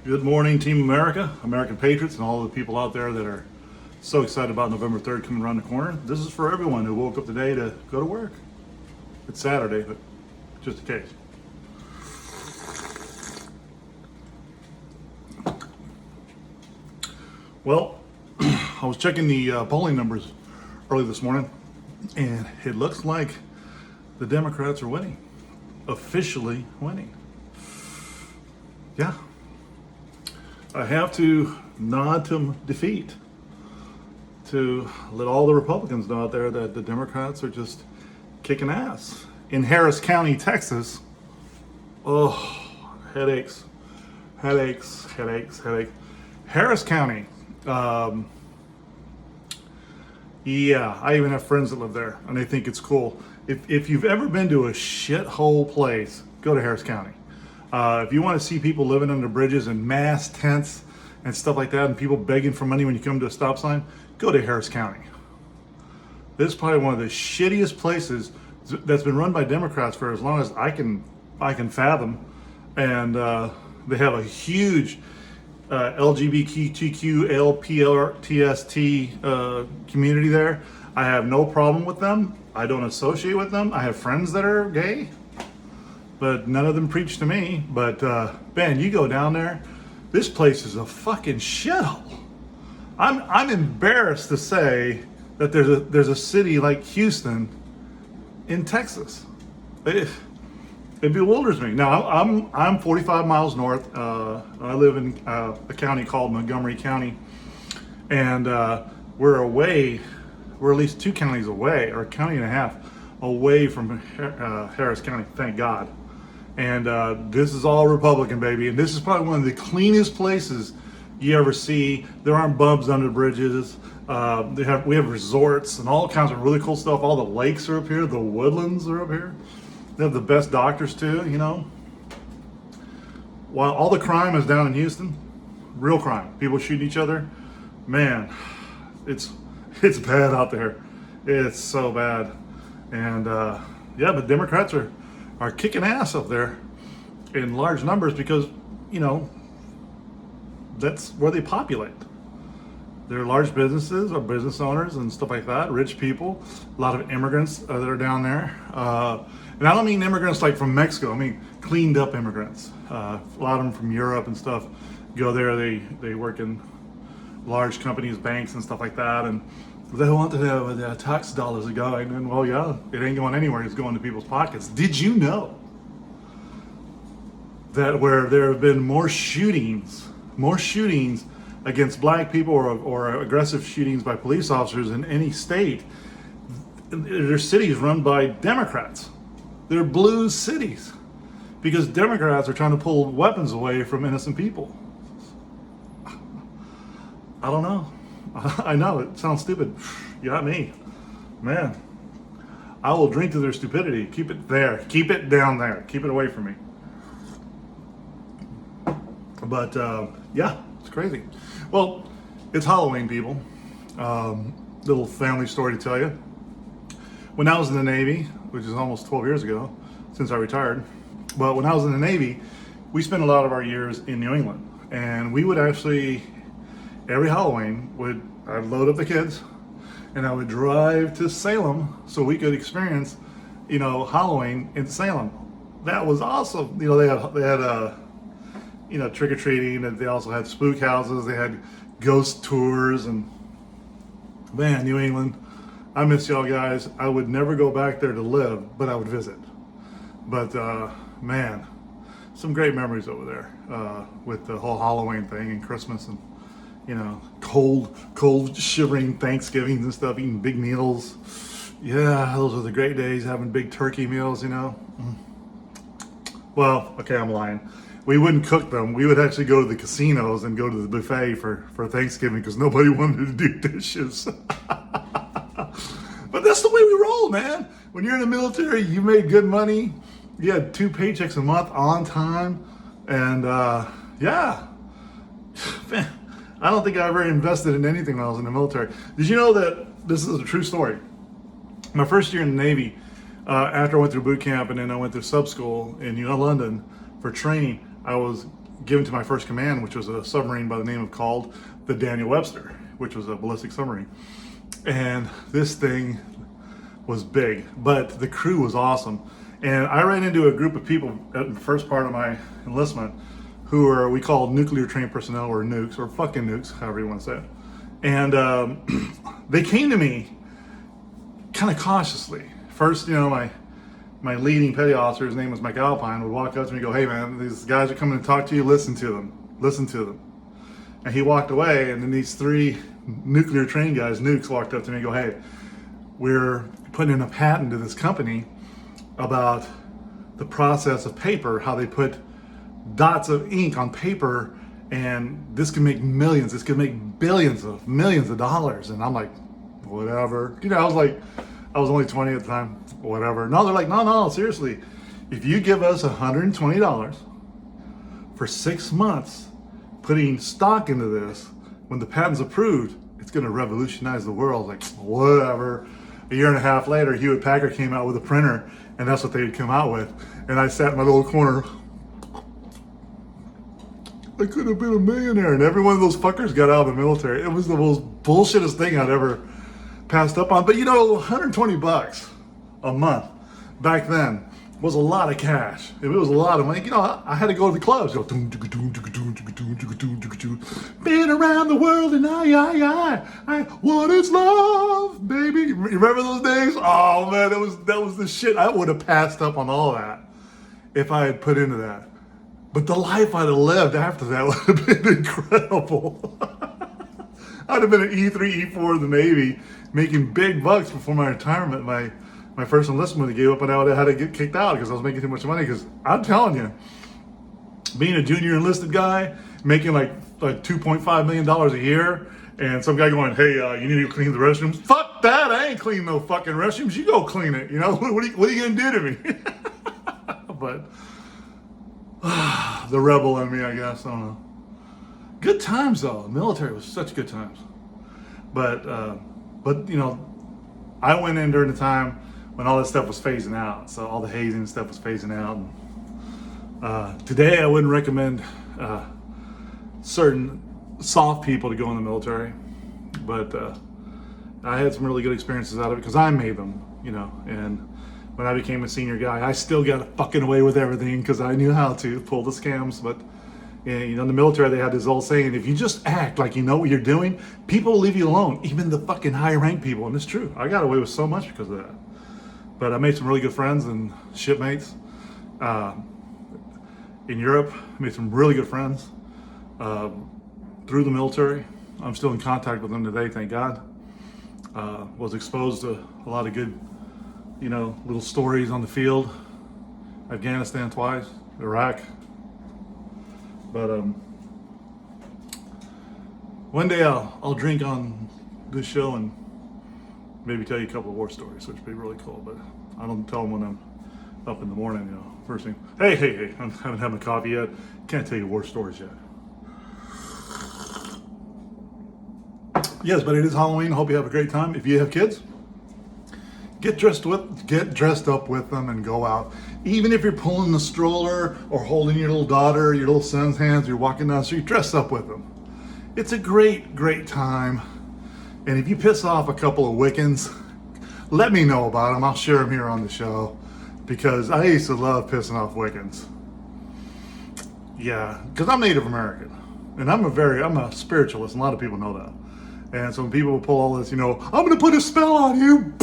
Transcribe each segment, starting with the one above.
Good morning, Team America, American Patriots, and all the people out there that are so excited about November 3rd coming around the corner. This is for everyone who woke up today to go to work. It's Saturday, but just in case. Well, I was checking the polling numbers early this morning, and it looks like the Democrats are winning, officially winning. Yeah. I have to nod to defeat, to let all the Republicans know out there that the Democrats are just kicking ass. In Harris County, Texas, oh, headaches. Harris County, yeah, I even have friends that live there, and they think it's cool. If you've ever been to a shithole place, go to Harris County. If you want to see people living under bridges and mass tents and stuff like that, and people begging for money when you come to a stop sign, go to Harris County. This is probably one of the shittiest places that's been run by Democrats for as long as I can fathom. And they have a huge LGBTQ, LPLTST community there. I have no problem with them. I don't associate with them. I have friends that are gay, but none of them preach to me. But Ben, you go down there, this place is a fucking shithole. I'm embarrassed to say that there's a city like Houston in Texas. It bewilders me. Now I'm 45 miles north. I live in a county called Montgomery County, and we're away. We're at least 2 counties away, or a county and a half away from Harris County. Thank God. And this is all Republican, baby. And this is probably one of the cleanest places you ever see. There aren't bumps under bridges. We have resorts and all kinds of really cool stuff. All the lakes are up here. The woodlands are up here. They have the best doctors too, you know. While all the crime is down in Houston, real crime, people shoot each other, man, it's bad out there. It's so bad. And yeah, but Democrats are kicking ass up there in large numbers because, you know, that's where they populate. They're large businesses or business owners and stuff like that, rich people, a lot of immigrants that are down there. And I don't mean immigrants like from Mexico, I mean cleaned up immigrants. A lot of them from Europe and stuff go there, they work in large companies, banks and stuff like that, and they want the tax dollars are going, and well, yeah, it ain't going anywhere, it's going to people's pockets. Did you know that where there have been more shootings against black people or aggressive shootings by police officers in any state, they're cities run by Democrats. They're blue cities because Democrats are trying to pull weapons away from innocent people. I don't know. I know, it sounds stupid. You got me. Man, I will drink to their stupidity. Keep it there. Keep it down there. Keep it away from me. But yeah, it's crazy. Well, it's Halloween, people. Little family story to tell you. When I was in the Navy, which is almost 12 years ago, since I retired, but when I was in the Navy, we spent a lot of our years in New England. And we would actually, every Halloween, I'd load up the kids and I would drive to Salem so we could experience, you know, Halloween in Salem. That was awesome. You know, they had you know, trick-or-treating, and they also had spook houses, they had ghost tours, and man, New England, I miss y'all guys. I would never go back there to live, but I would visit. But man, some great memories over there with the whole Halloween thing and Christmas, and you know, cold shivering Thanksgivings and stuff, eating big meals. Yeah, those were the great days, having big turkey meals, you know. Well, okay, I'm lying. We wouldn't cook them. We would actually go to the casinos and go to the buffet for Thanksgiving because nobody wanted to do dishes. But that's the way we roll, man. When you're in the military, you made good money. You had 2 paychecks a month on time. And yeah, man, I don't think I ever invested in anything when I was in the military. Did you know that this is a true story? My first year in the Navy, after I went through boot camp and then I went through sub school in London for training, I was given to my first command, which was a submarine by the name of called the Daniel Webster, which was a ballistic submarine. And this thing was big, but the crew was awesome. And I ran into a group of people at the first part of my enlistment who are, we call nuclear trained personnel, or nukes, or fucking nukes, however you want to say it. And they came to me kind of cautiously. First, my leading petty officer, his name was Mike Alpine, would walk up to me and go, "Hey man, these guys are coming to talk to you, listen to them. And he walked away, and then these 3 nuclear trained guys, nukes, walked up to me and go, "Hey, we're putting in a patent to this company about the process of paper, how they put dots of ink on paper, and this can make millions, this can make millions of dollars." And I'm like, whatever. I was only 20 at the time, whatever. No, they're like, no, seriously. If you give us $120 for 6 months putting stock into this, when the patent's approved, it's going to revolutionize the world. Like, whatever. A year and a half later, Hewlett Packard came out with a printer, and that's what they had come out with. And I sat in my little corner. I could have been a millionaire. And every one of those fuckers got out of the military. It was the most bullshittest thing I'd ever passed up on. But $120 a month back then was a lot of cash. It was a lot of money. I had to go to the clubs. Go, been around the world and I what is love, baby? You remember those days? Oh man, that was the shit. I would have passed up on all that if I had put into that. But the life I'd have lived after that would have been incredible. I'd have been an E3, E4 of the Navy, making big bucks before my retirement. My first enlistment, they gave up, and I would have had to get kicked out because I was making too much money. Because I'm telling you, being a junior enlisted guy, making like $2.5 million a year, and some guy going, "Hey, you need to clean the restrooms." Fuck that! I ain't cleaning no fucking restrooms. You go clean it. What are you gonna do to me? But the rebel in me, I guess. I don't know. Good times though. The military was such good times. But I went in during the time when all that stuff was phasing out. So all the hazing stuff was phasing out. And, today I wouldn't recommend certain soft people to go in the military, but I had some really good experiences out of it because I made them, and when I became a senior guy, I still got fucking away with everything because I knew how to pull the scams. But in the military, they had this old saying, if you just act like you know what you're doing, people will leave you alone, even the fucking high rank people. And it's true. I got away with so much because of that. But I made some really good friends and shipmates. In Europe, I made some really good friends through the military. I'm still in contact with them today, thank God. Was exposed to a lot of good, little stories on the field. Afghanistan twice, Iraq. But one day I'll drink on this show and maybe tell you a couple of war stories, which would be really cool. But I don't tell them when I'm up in the morning, first thing. Hey, I haven't had my coffee yet. Can't tell you war stories yet. Yes, but it is Halloween. I hope you have a great time. If you have kids, get dressed up with them and go out. Even if you're pulling the stroller or holding your little daughter, your little son's hands, you're walking down the street, dress up with them. It's a great, great time. And if you piss off a couple of Wiccans, let me know about them. I'll share them here on the show because I used to love pissing off Wiccans. Yeah, because I'm Native American and I'm a spiritualist, and a lot of people know that. And so when people pull all this, I'm going to put a spell on you.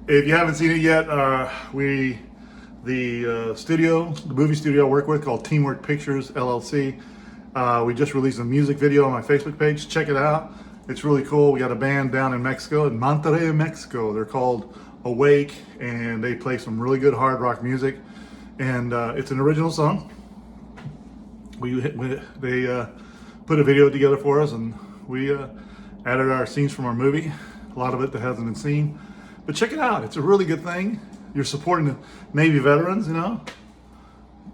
If you haven't seen it yet, the movie studio I work with called Teamwork Pictures LLC, we just released a music video on my Facebook page. Check it out. It's really cool. We got a band down in Mexico, in Monterrey, Mexico. They're called Awake, and they play some really good hard rock music. And it's an original song. They put a video together for us, and we added our scenes from our movie. A lot of it that hasn't been seen. But check it out. It's a really good thing. You're supporting the Navy veterans,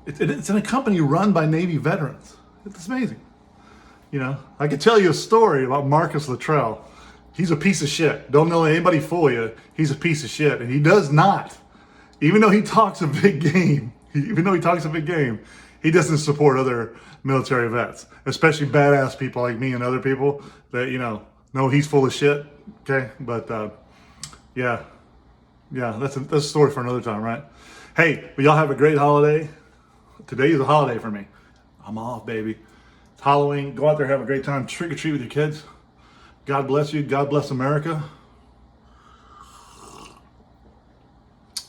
It's in a company run by Navy veterans. It's amazing. I could tell you a story about Marcus Luttrell. He's a piece of shit. Don't let anybody fool you. He's a piece of shit. And he does not, even though he talks a big game, Even though he talks a big game, he doesn't support other military vets, especially badass people like me and other people that, know he's full of shit. Okay. But, yeah, that's a story for another time, right? Hey, but y'all have a great holiday. Today is a holiday for me. I'm off, baby. It's Halloween. Go out there, have a great time. Trick or treat with your kids. God bless you. God bless America.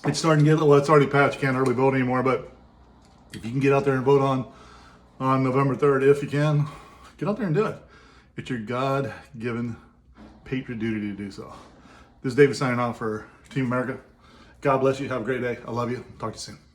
It's starting to get, well, it's already passed. You can't early vote anymore, but if you can get out there and vote on November 3rd, if you can, get out there and do it. It's your God-given patriot duty to do so. This is David signing off for Team America. God bless you. Have a great day. I love you. Talk to you soon.